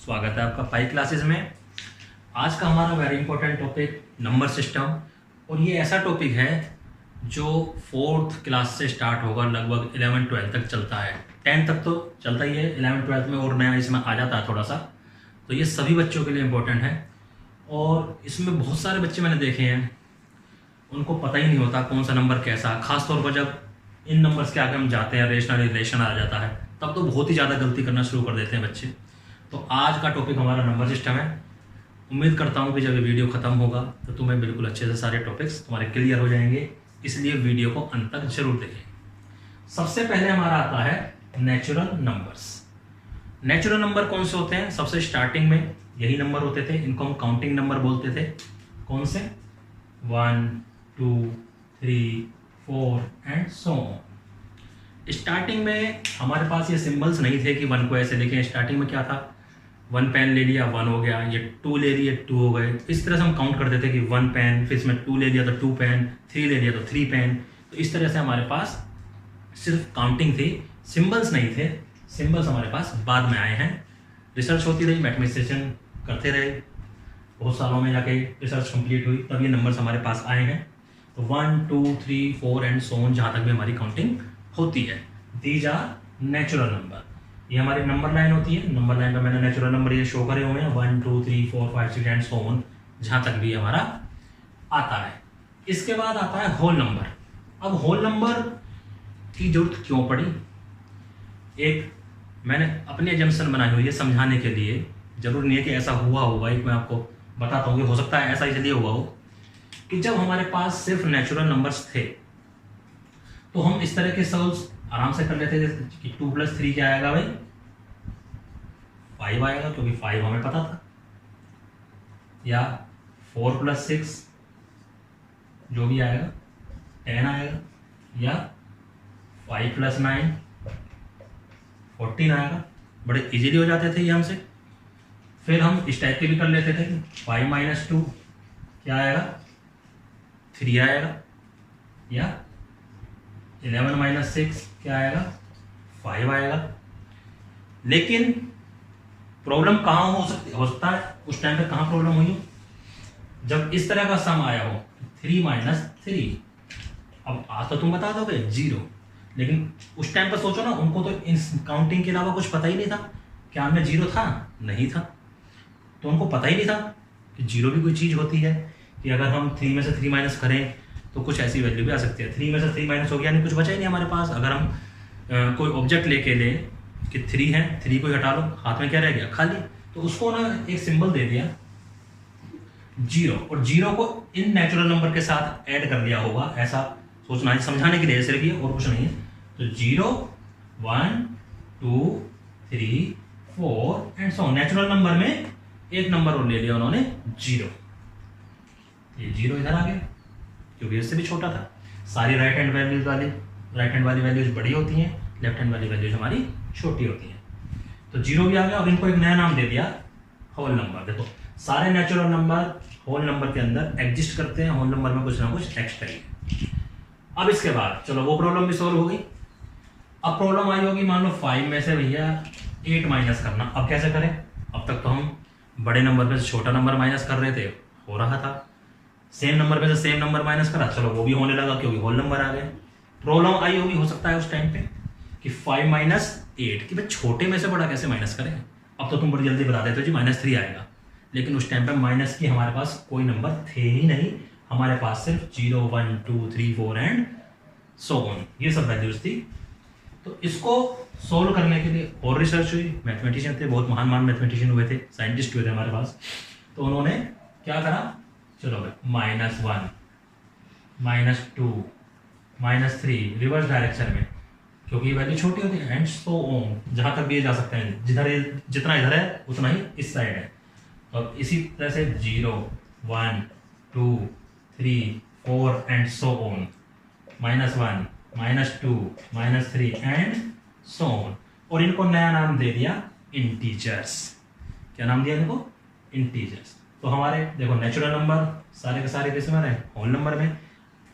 स्वागत है आपका पाई क्लासेस में। आज का हमारा very important topic number system, और ये ऐसा टॉपिक है जो 4th क्लास से स्टार्ट होगा, लगभग 11-12 तक चलता है। 10 तक तो चलता ही है, 11-12 में और नया इसमें आ जाता है थोड़ा सा। तो ये सभी बच्चों के लिए इम्पोर्टेंट है, और इसमें बहुत सारे बच्चे मैंने देखे हैं उनको पता ही नहीं होता कौन सा नंबर कैसा। खासतौर पर जब इन नंबर्स के आगे हम जाते हैं, रेशनल रिलेशन आ जाता है, तब तो बहुत ही ज़्यादा गलती करना शुरू कर देते हैं बच्चे। तो आज का टॉपिक हमारा नंबर सिस्टम है। उम्मीद करता हूँ कि जब ये वीडियो ख़त्म होगा तो तुम्हें बिल्कुल अच्छे से सारे टॉपिक्स तुम्हारे क्लियर हो जाएंगे, इसलिए वीडियो को अंत तक जरूर देखें। सबसे पहले हमारा आता है नेचुरल नंबर्स। नेचुरल नंबर कौन से होते हैं? सबसे स्टार्टिंग में यही नंबर होते थे, इनको हम काउंटिंग नंबर बोलते थे। कौन से? 1, 2, 3, 4 एंड सो ऑन। स्टार्टिंग में हमारे पास ये सिंबल्स नहीं थे कि 1 को ऐसे लिखें। स्टार्टिंग में क्या था, 1 पेन ले लिया 1 हो गया, ये 2 ले लिए 2 हो गए। इस तरह से हम काउंट करते थे कि 1 पेन, फिर इसमें 2 ले लिया तो 2 पेन, 3 ले लिया तो 3 पेन। तो इस तरह से हमारे पास सिर्फ काउंटिंग थी, सिंबल्स नहीं थे। सिंबल्स हमारे पास बाद में आए हैं। रिसर्च होती रही, मैथमेटिशियन करते रहे, बहुत सालों में जाके रिसर्च कंप्लीट हुई, तब ये नंबर्स हमारे पास आए हैं। तो 1, 2, 3, 4 एंड सो ऑन, जहाँ तक भी हमारी काउंटिंग होती है, दीज आर नेचुरल नंबर। ये हमारी नंबर लाइन होती है। नंबर लाइन पे मैंने नेचुरल नंबर ये शो करे हुए हैं, 1, 2, 3, 4, 5, 6 एंड सो ऑन, जहाँ तक भी हमारा आता है। इसके बाद आता है होल नंबर। अब होल नंबर की जरूरत क्यों पड़ी? एक मैंने अपनी एजम्पशन बनाई हुई है समझाने के लिए, जरूर नहीं है कि ऐसा हुआ होगा। एक मैं आपको बताता हूँ कि हो सकता है ऐसा इसलिए हुआ हो कि जब हमारे पास सिर्फ नेचुरल नंबर्स थे तो हम इस तरह के सॉल्व्स आराम से कर लेते थे कि 2 + 3 क्या आएगा भाई? 5 आएगा, क्योंकि 5 हमें पता था। या 4 + 6 जो भी आएगा 10 आएगा, या 5 + 9 14 आएगा। बड़े इजीली हो जाते थे ये हमसे। फिर हम इस टाइप के भी कर लेते थे, 5 - 2 क्या आएगा? 3 आएगा, या 11 - 6 क्या आएगा? 5 आएगा। लेकिन प्रॉब्लम कहाँ हो सकता है उस टाइम पे? कहाँ प्रॉब्लम हुई हो? जब इस तरह का सम आया हो, 3 - 3। अब आज तो तुम बता दोगे 0, लेकिन उस टाइम पर सोचो ना, उनको तो इन काउंटिंग के अलावा कुछ पता ही नहीं था। क्या हमें 0 था? नहीं था। तो उनको पता ही नहीं था कि 0 भी कोई चीज़ होती है, कि अगर हम 3 में से 3 माइनस करें तो कुछ ऐसी वैल्यू भी आ सकती है। 3 में से 3 माइनस हो गया, यानी कुछ बचा ही नहीं हमारे पास। अगर हम कोई ऑब्जेक्ट लेके ले कि 3 है, 3 को ही हटा लो, हाथ में क्या रह गया? खाली। तो उसको ना एक सिंबल दे दिया 0, और 0 को इन नेचुरल नंबर के साथ ऐड कर दिया होगा, ऐसा सोचना है, समझाने के लिए सिर्फ ये, और कुछ नहीं है। तो 0, 1, 2, 3, 4 एंड सो। नेचुरल नंबर में एक नंबर और ले लिया उन्होंने 0। ये 0 इधर आ गया क्योंकि इससे भी छोटा था। सारी राइट हैंड वाली वैल्यूज बड़ी होती हैं, लेफ्ट हैंड वाली वैल्यूज हमारी छोटी होती हैं। तो 0 भी आ गया, और इनको एक नया नाम दे दिया होल नंबर। देखो, सारे नेचुरल नंबर होल नंबर के अंदर एग्जिस्ट करते हैं, होल नंबर में कुछ ना कुछ एक्स्ट्रा ही है। अब इसके बाद चलो वो प्रॉब्लम भी सोल्व हो गई। अब प्रॉब्लम आई होगी, मान लो 5 में से भैया 8 माइनस करना। अब कैसे करें? अब तक तो हम बड़े नंबर में से छोटा नंबर माइनस कर रहे थे, हो रहा था। सेम नंबर में से सेम नंबर माइनस करा, चलो वो भी होने लगा क्योंकि होल नंबर आ गए। प्रॉब्लम आई होगी, हो सकता है उस टाइम पे, कि 5 - 8 कि भाई छोटे में से बड़ा कैसे माइनस करें। अब तो तुम बड़ी जल्दी बता देते हो जी -3 आएगा, लेकिन उस टाइम पे माइनस की हमारे पास कोई नंबर थे ही नहीं। हमारे पास सिर्फ 0, 1, 2, 3, 4 एंड सो ऑन, ये सब वैल्यूज थी। तो इसको सोल्व करने के लिए और रिसर्च हुई। मैथमेटिशियन थे, बहुत महान मैथमेटिशियन हुए थे, साइंटिस्ट हुए थे हमारे पास। तो उन्होंने क्या करा, चलो भाई -1, -2, -3 रिवर्स डायरेक्शन में, क्योंकि ये वैल्यू छोटी होती है, एंड सो ऑन, जहाँ तक भी ये जा सकते हैं। जितना इधर है उतना ही इस साइड है। तो इसी तरह से 0, 1, 2, 3, 4 and so on, -1, -2, -3 and so on. और इनको नया नाम दे दिया इंटीजर्स। क्या नाम दिया इनको? इंटीजर्स। तो हमारे देखो नेचुरल नंबर सारे के सारे किस में रहे? होल नंबर में।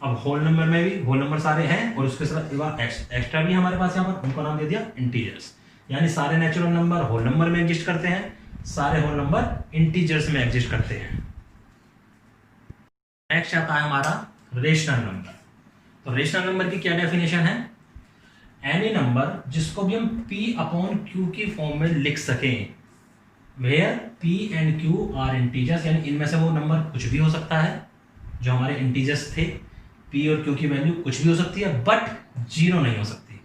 अब होल नंबर में भी होल नंबर सारे हैं, और उसके साथ एक्स्ट्रा भी हमारे पास यहाँ पर, उनको नाम दे दिया इंटीजर्स। यानी सारे नेचुरल नंबर होल नंबर में एग्जिस्ट करते हैं, सारे होल नंबर इंटीजर्स में एग्जिस्ट करते हैं। नेक्स्ट आता है हमारा रेशनल नंबर। तो रेशनल नंबर की क्या डेफिनेशन है? एनी नंबर जिसको भी हम p अपॉन q की फॉर्म में लिख सकें, where p and q are integers, यानी इनमें से वो नंबर कुछ भी हो सकता है जो हमारे इंटीजर्स थे, p और q की वैल्यू कुछ भी हो सकती है, बट जीरो नहीं हो सकती।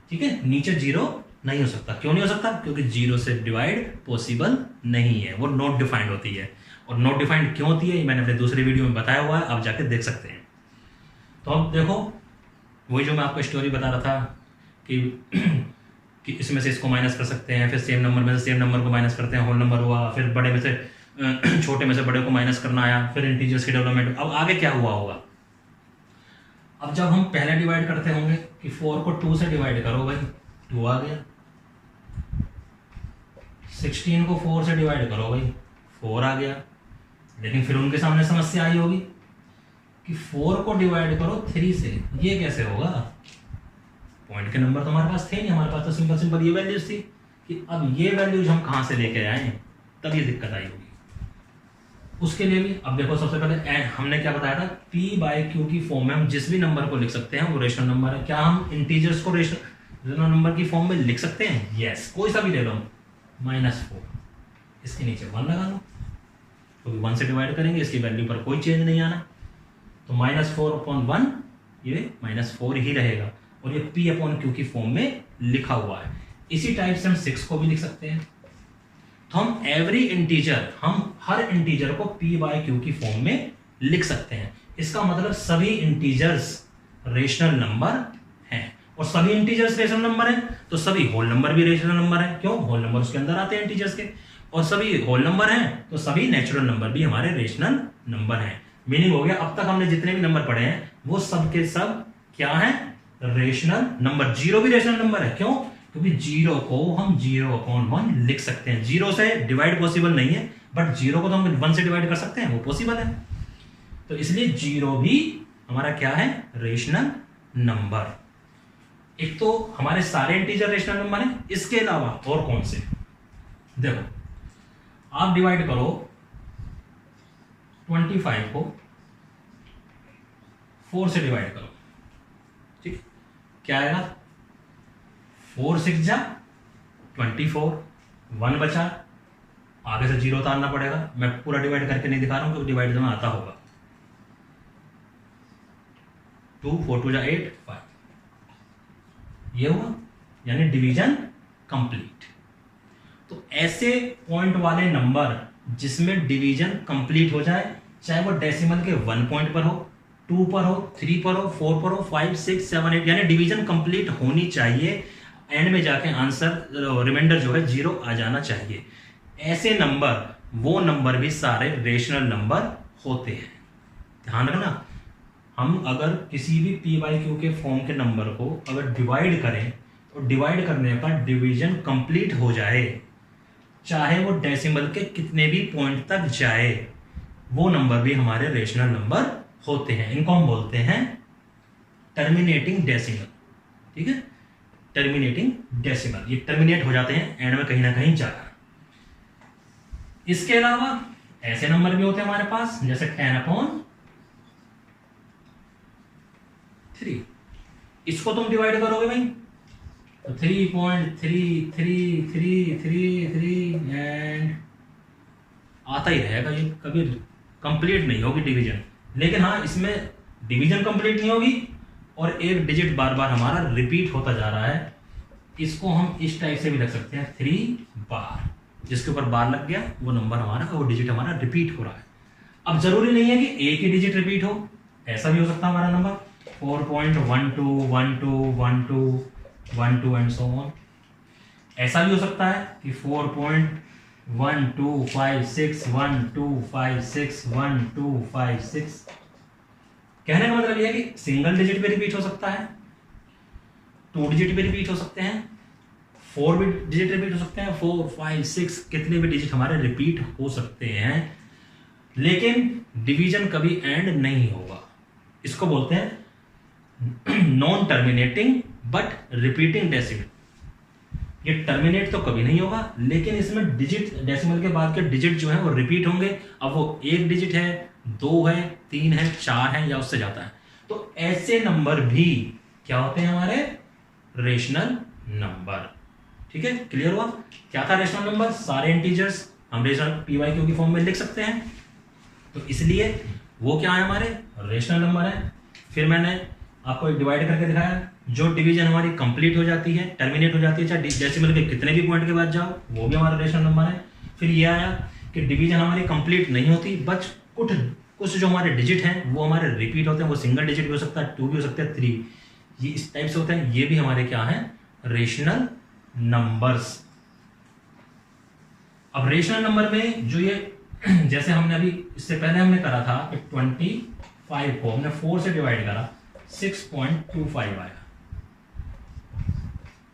ठीक है, नीचे जीरो नहीं हो सकता। क्यों नहीं हो सकता? क्योंकि जीरो से डिवाइड पॉसिबल नहीं है, वो नॉट डिफाइंड होती है। और नॉट डिफाइंड क्यों होती है ये मैंने अपने दूसरे वीडियो में बताया हुआ है, आप जाके देख सकते हैं। तो अब देखो, वही जो मैं आपको स्टोरी बता रहा था कि इसमें से इसको माइनस कर सकते हैं, फिर सेम नंबर में से सेम नंबर को माइनस करते हैं, होल नंबर हुआ, फिर बड़े में से छोटे में से बड़े को माइनस करना आया, फिर इंटीजर्स की डेवलपमेंट। अब आगे क्या हुआ होगा? अब जब हम पहले डिवाइड करते होंगे कि 4 को 2 से डिवाइड करो भाई, 2 आ गया। 16 को 4 से डिवाइड करो भाई, 4 आ गया। लेकिन फिर उनके सामने समस्या आई होगी कि 4 को डिवाइड करो 3 से, ये कैसे होगा? पॉइंट के नंबर तो हमारे पास थे नहीं, हमारे पास तो सिंपल सिंपल ये वैल्यूज थी कि अब ये वैल्यूज हम कहां से लेके आए, तब ये दिक्कत आई होगी। उसके लिए भी अब देखो, सबसे पहले हमने क्या बताया था, p बाय q की फॉर्म में हम जिस भी नंबर को लिख सकते हैं वो रेशनल नंबर है। क्या हम इंटीजर्स को रेशनल नंबर की फॉर्म में लिख सकते हैं? यस, कोई सा भी ले लो, -4, इसके नीचे 1 लगा लो, क्योंकि 1 से डिवाइड करेंगे, इसकी वैल्यू पर कोई चेंज नहीं आना। तो -4/1 ये -4 ही रहेगा, और ये p अपॉन q की फॉर्म में लिखा हुआ है। इसी टाइप से हम 6 को भी लिख सकते हैं। तो हम एवरी इंटीजर, हम हर इंटीजर को p बाय q की फॉर्म में लिख सकते हैं। इसका मतलब सभी इंटीजर्स रेशनल नंबर हैं, और सभी इंटीजर्स रेशनल नंबर हैं तो सभी होल नंबर भी रेशनल नंबर हैं। क्यों? होल नंबर उसके अंदर आते हैं इंटीजर्स के, और सभी होल नंबर हैं तो सभी नेचुरल नंबर भी हमारे रेशनल नंबर हैं। मीनिंग हो गया, अब तक हमने जितने भी नंबर पढ़े हैं वो सब के सब क्या है? Rational number. जीरो भी रेशनल नंबर है। क्यों? क्योंकि जीरो को हम 0/1 लिख सकते हैं। जीरो से डिवाइड पॉसिबल नहीं है, बट जीरो को तो हम 1 से डिवाइड कर सकते हैं, वो पॉसिबल है। तो इसलिए जीरो भी हमारा क्या है? Rational number. एक तो हमारे सारे इंटीजर रेशनल नंबर हैं, इसके अलावा और कौन से? देखो, आप डिवाइड करो 25 को 4 से डिवाइड करो, ठीक, क्या आएगा? 4 6 जा 24, 1 बचा, आगे से 0 उतारना पड़ेगा। मैं पूरा डिवाइड करके नहीं दिखा रहा हूं क्योंकि डिवाइड में आता होगा। 2 4 2 जा 8 5, ये हुआ, यानी डिवीजन कंप्लीट। तो ऐसे पॉइंट वाले नंबर जिसमें डिवीजन कंप्लीट हो जाए, चाहे वो डेसिमल के 1 पॉइंट पर हो, 2 पर हो, 3 पर हो, 4 पर हो, 5 6 7 8, यानी डिवीजन कंप्लीट होनी चाहिए। एंड में जाके आंसर रिमाइंडर जो है 0 आ जाना चाहिए। ऐसे नंबर, वो नंबर भी सारे रेशनल नंबर होते हैं। ध्यान रखना, हम अगर किसी भी p बाई क्यू के फॉर्म के नंबर को अगर डिवाइड करें तो डिवाइड करने पर डिवीजन कंप्लीट हो जाए, चाहे वो डेसिमल के कितने भी पॉइंट तक जाए, वो नंबर भी हमारे रेशनल नंबर होते हैं। इनको हम बोलते हैं टर्मिनेटिंग डेसिमल। ठीक है, टर्मिनेटिंग डेसिमल, ये टर्मिनेट हो जाते हैं एंड में कहीं ना कहीं जाकर। इसके अलावा ऐसे नंबर भी होते हैं हमारे पास, जैसे 10/3। इसको तुम डिवाइड करोगे भाई तो 3.3333 एंड आता ही रहेगा, ये कभी कंप्लीट नहीं होगी डिवीजन। लेकिन हाँ, इसमें डिवीजन कंप्लीट नहीं होगी और एक डिजिट बार बार हमारा रिपीट होता जा रहा है। इसको हम इस टाइप से भी रख सकते हैं, 3 बार, जिसके ऊपर बार लग गया वो नंबर हमारा, वो डिजिट हमारा रिपीट हो रहा है। अब जरूरी नहीं है कि एक ही डिजिट रिपीट हो, ऐसा भी हो सकता है हमारा नंबर 4.121212 एंड सो ऑन। ऐसा भी हो सकता है कि 4.125612561256। कहने का मतलब यह है कि सिंगल डिजिट पे रिपीट हो सकता है, 2 डिजिट पे रिपीट हो सकते हैं, 4 भी डिजिट रिपीट हो सकते हैं, 4 5 6 कितने भी डिजिट हमारे रिपीट हो सकते हैं, लेकिन डिवीजन कभी एंड नहीं होगा। इसको बोलते हैं non terminating but repeating decimal. ये टर्मिनेट तो कभी नहीं होगा, लेकिन इसमें डिजिट, डेसिमल के बाद के डिजिट जो है वो रिपीट होंगे। अब वो 1 डिजिट है, 2 है, 3 है, 4 है या उससे जाता है, तो ऐसे नंबर भी क्या होते हैं हमारे रेशनल नंबर। ठीक है, क्लियर हुआ? क्या था रेशनल नंबर? सारे इंटीजर्स हम रेशनल पी वाई क्यू की फॉर्म में लिख सकते हैं, तो इसलिए वो क्या है हमारे रेशनल नंबर है। फिर मैंने आपको एक डिवाइड करके दिखाया, जो डिवीजन हमारी कंप्लीट हो जाती है, टर्मिनेट हो जाती है, चाहे डेसिमल के कितने भी पॉइंट के बाद जाओ, वो भी हमारा रेशनल नंबर है। फिर ये आया कि डिवीजन हमारी कंप्लीट नहीं होती, बच कुछ जो हमारे डिजिट हैं वो हमारे रिपीट होते हैं, वो सिंगल डिजिट भी हो सकता है, 2 भी हो सकता है, 3, ये इस टाइप से होते हैं, ये भी हमारे क्या है रेशनल नंबर्स। अब रेशनल नंबर में जो ये जैसे हमने अभी इससे पहले हमने करा था कि 25 को हमने 4 से डिवाइड करा, 6.25 आया।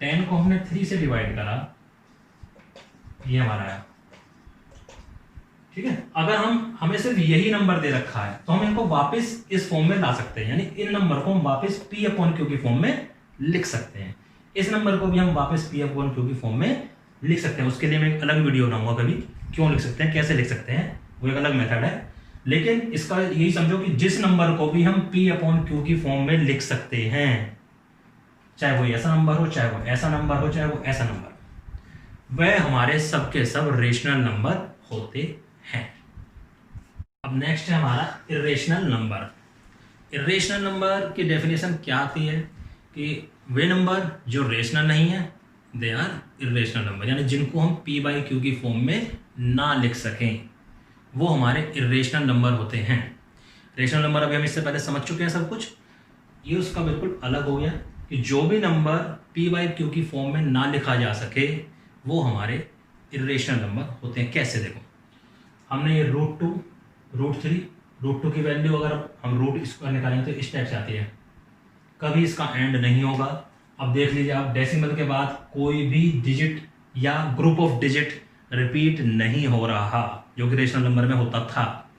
10 को हमने 3 से डिवाइड करा, ये हमारा आया। ठीक है, अगर हमें सिर्फ यही नंबर दे रखा है तो हम इनको वापस इस फॉर्म में ला सकते हैं, यानी इन नंबर को हम वापस P अपॉन Q की फॉर्म में लिख सकते हैं। इस नंबर को भी हम वापस P अपॉन Q की फॉर्म में लिख सकते हैं। उसके लिए मैं एक अलग वीडियो बनाऊंगा कभी, क्यों लिख सकते हैं, कैसे लिख सकते हैं, वो एक अलग मेथड है। लेकिन इसका यही समझो कि जिस नंबर को भी हम P अपॉन Q की फॉर्म में लिख सकते हैं, चाहे वो ऐसा नंबर हो, चाहे वो ऐसा नंबर हो, चाहे वो ऐसा नंबर हो, वह हमारे सबके सब रेशनल नंबर होते हैं। अब नेक्स्ट है हमारा इरेशनल नंबर। इरेशनल नंबर की डेफिनेशन क्या आती है कि वे नंबर जो रेशनल नहीं है, दे आर इरेशनल नंबर, यानी जिनको हम P बाई Q की फॉर्म में ना लिख सकें, वो हमारे इरेशनल नंबर होते हैं। रेशनल नंबर अभी हम इससे पहले समझ चुके हैं सब कुछ, ये उसका बिल्कुल अलग हो गया कि जो भी नंबर P बाई Q की फॉर्म में ना लिखा जा सके वो हमारे इरेशनल नंबर होते हैं। कैसे? देखो, हमने ये √2, √3, √2 की वैल्यू अगर हम रूट स्क्वायर निकालेंगे तो इस टाइप से आती है, कभी इसका एंड नहीं होगा। अब देख लीजिए आप, डेसिमल के बाद कोई भी डिजिट या ग्रुप ऑफ डिजिट रिपीट नहीं हो रहा, जो कि रेशनल नंबर में होता था।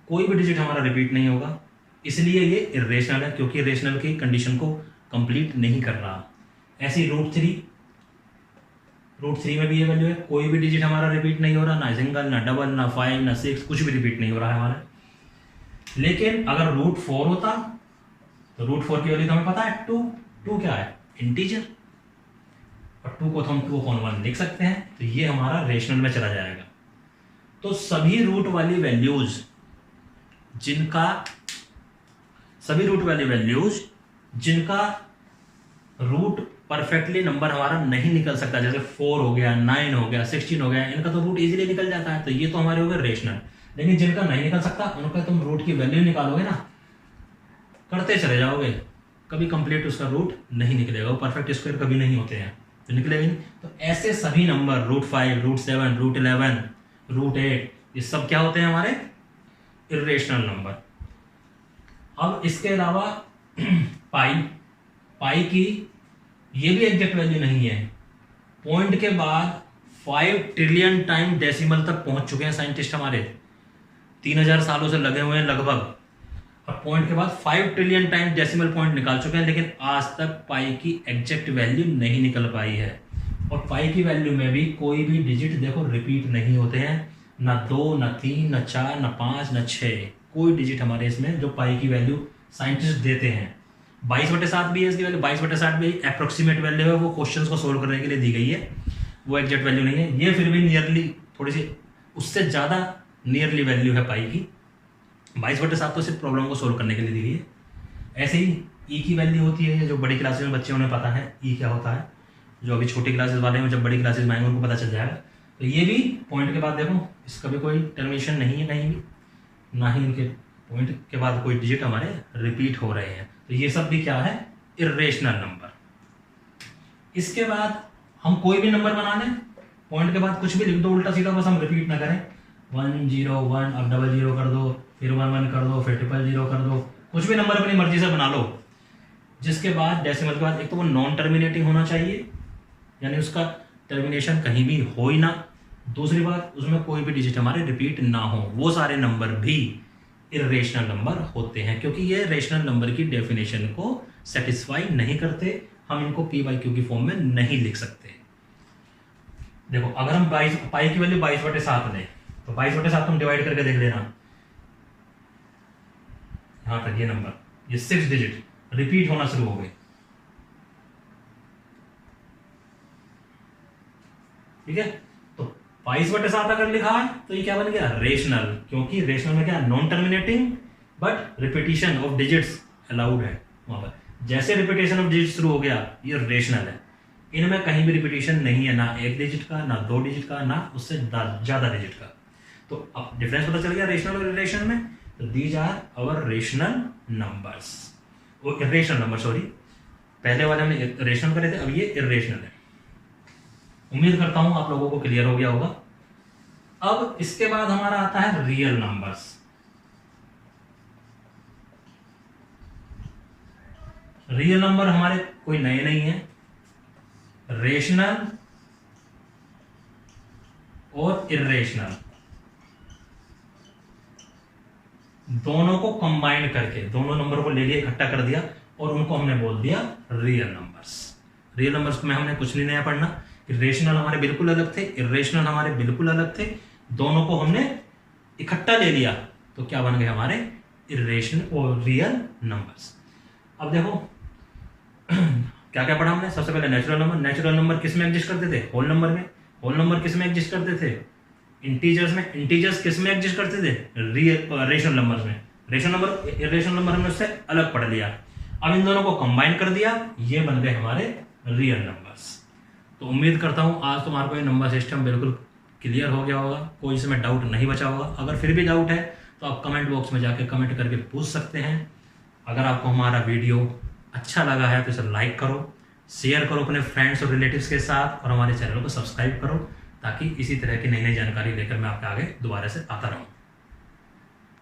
कोई भी डिजिट हमारा रिपीट नहीं होगा, इसलिए ये इरेशनल है, क्योंकि रेशनल की कंडीशन को कंप्लीट नहीं कर रहा। ऐसी √3 में भी ये वैल्यू है, कोई भी डिजिट हमारा रिपीट नहीं हो रहा, ना सिंगल, ना डबल, ना 5, ना 6, कुछ भी रिपीट नहीं हो रहा है हमारा। लेकिन अगर √4 होता तो √4 की वैल्यू तो हमें पता है 2 क्या है, इंटीजर, और 2 को तो हम 2/1 लिख सकते हैं, तो ये हमारा रेशनल में चला जाएगा। तो सभी रूट वाली वैल्यूज जिनका रूट परफेक्टली नंबर हमारा नहीं निकल सकता, जैसे 4 हो गया, 9 हो गया, 16 हो गया, इनका तो रूट इजीली निकल जाता है, तो ये तो हमारे हो गए रेशनल। लेकिन जिनका नहीं निकल सकता उनका तुम रूट की वैल्यू निकालोगे ना, करते चले जाओगे, कभी कंप्लीट उसका रूट नहीं निकलेगा, वो परफेक्ट स्क्वायर कभी नहीं होते हैं, तो निकलेगा नहीं। तो ऐसे सभी नंबर √5, √7, √11, √8, ये सब क्या होते हैं हमारे इरेशनल नंबर। अब इसके अलावा पाई की ये भी एग्जैक्ट वैल्यू नहीं है। पॉइंट के बाद 5 ट्रिलियन टाइम डेसिमल तक पहुंच चुके हैं साइंटिस्ट हमारे, 3000 सालों से लगे हुए हैं लगभग, और पॉइंट के बाद 5 ट्रिलियन टाइम डेसिमल पॉइंट निकाल चुके हैं, लेकिन आज तक पाई की एग्जैक्ट वैल्यू नहीं निकल पाई है। और पाई की वैल्यू में भी कोई भी डिजिट देखो रिपीट नहीं होते हैं, ना 2, ना 3, ना 4, ना 5, ना 6, कोई डिजिट हमारे इसमें जो पाई की वैल्यू साइंटिस्ट देते हैं। 22/7 भी है इसकी वैल्यू, 22/7 भी अप्रोक्सीमेट वैल्यू है, वो क्वेश्चंस को सोल्व करने के लिए दी गई है, वो एग्जैक्ट वैल्यू नहीं है। ये फिर भी नियरली थोड़ी सी उससे ज़्यादा नियरली वैल्यू है पाई की। 22/7 तो सिर्फ प्रॉब्लम को सोल्व करने के लिए दी गई है। ऐसे ही ई की वैल्यू होती है, जो बड़ी क्लासेस में बच्चे उन्हें पता है ई क्या होता है, जो अभी छोटी क्लासेस वाले हैं जब बड़ी क्लासेस में आएंगे उनको पता चल जाएगा। तो ये भी पॉइंट के बाद देखो इसका भी कोई टर्मिनेशन नहीं है कहीं भी, ना ही इनके पॉइंट के बाद कोई डिजिट हमारे रिपीट हो रहे हैं, तो ये सब भी क्या है इरेशनल नंबर। इसके बाद हम कोई भी नंबर बना लें, पॉइंट के बाद कुछ भी लिख दो उल्टा सीधा, बस हम रिपीट ना करें। 1 0 1, अब 00 कर दो, फिर 1 1 कर दो, फिर 000 कर दो, कुछ भी नंबर अपनी मर्जी से बना लो, जिसके बाद डेसिमल के बाद एक तो वो नॉन टर्मिनेटिंग होना चाहिए, यानी उसका टर्मिनेशन कहीं भी हो ही ना, दूसरी बात उसमें कोई भी डिजिट हमारे रिपीट ना हो, वो सारे नंबर भी इरेशनल नंबर होते हैं, क्योंकि ये रेशनल नंबर की डेफिनेशन को सेटिस्फाई नहीं करते, हम इनको P/Q की फॉर्म में नहीं लिख सकते। देखो अगर हम 22 पाई की वैल्यू 22/7 लें तो 22/7 तुम डिवाइड करके देख लेना, यहां तक ये नंबर, ये 6 डिजिट रिपीट होना शुरू हो गए। ठीक है, तो 22/7 अगर लिखा है तो ये क्या बन गया, रेशनल, क्योंकि रेशनल में क्या, non terminating but repetition of digits allowed है वहां पर। जैसे रिपीटेशन ऑफ डिजिट शुरू हो गया ये रेशनल है, इनमें कहीं भी रिपीटेशन नहीं है, ना 1 डिजिट का, ना 2 डिजिट का, ना उससे ज्यादा डिजिट का। तो अब डिफरेंस पता चल गया रेशनल और इरेशनल में। तो these are our rational numbers, वो इरेशनल नंबर, सॉरी, पहले वाले हमने रेशनल करे थे, अब ये इरेशनल है। उम्मीद करता हूं आप लोगों को क्लियर हो गया होगा। अब इसके बाद हमारा आता है रियल नंबर्स। रियल नंबर हमारे कोई नए नहीं है, रेशनल और इरेशनल दोनों को कंबाइन करके, दोनों नंबर को ले लिया, इकट्ठा कर दिया और उनको हमने बोल दिया रियल नंबर्स। रियल नंबर्स में हमने कुछ नहीं नया पढ़ना, रेशनल हमारे बिल्कुल अलग थे, इरेशनल हमारे बिल्कुल अलग थे, दोनों को हमने इकट्ठा ले लिया तो क्या बन गए हमारे इरेशनल और रियल नंबर्स। अब देखो क्या क्या पढ़ा हमने। सबसे पहले नेचुरल नंबर। नेचुरल नंबर किस में एग्जिस्ट करते थे, होल नंबर में। होल नंबर किस में एग्जिस्ट करते थे, इंटीजर्स में। इंटीजर्स किस में एग्जिस्ट करते थे, रेशनल नंबर्स में। रेशनल नंबर इरेशनल नंबर हमने उससे अलग पढ़ लिया। अब इन दोनों को कंबाइन कर दिया, ये बन गए हमारे रियल नंबर्स। तो उम्मीद करता हूं आज तुम्हारे को ये नंबर सिस्टम बिल्कुल क्लियर हो गया होगा, कोई इसमें डाउट नहीं बचा होगा। अगर फिर भी डाउट है तो आप कमेंट बॉक्स में जाके कमेंट करके पूछ सकते हैं। अगर आपको हमारा वीडियो अच्छा लगा है तो इसे लाइक करो, शेयर करो अपने फ्रेंड्स और रिलेटिव्स के साथ, और हमारे चैनल को सब्सक्राइब करो ताकि इसी तरह की नई नई जानकारी लेकर मैं आपके आगे दोबारा से आता रहूं।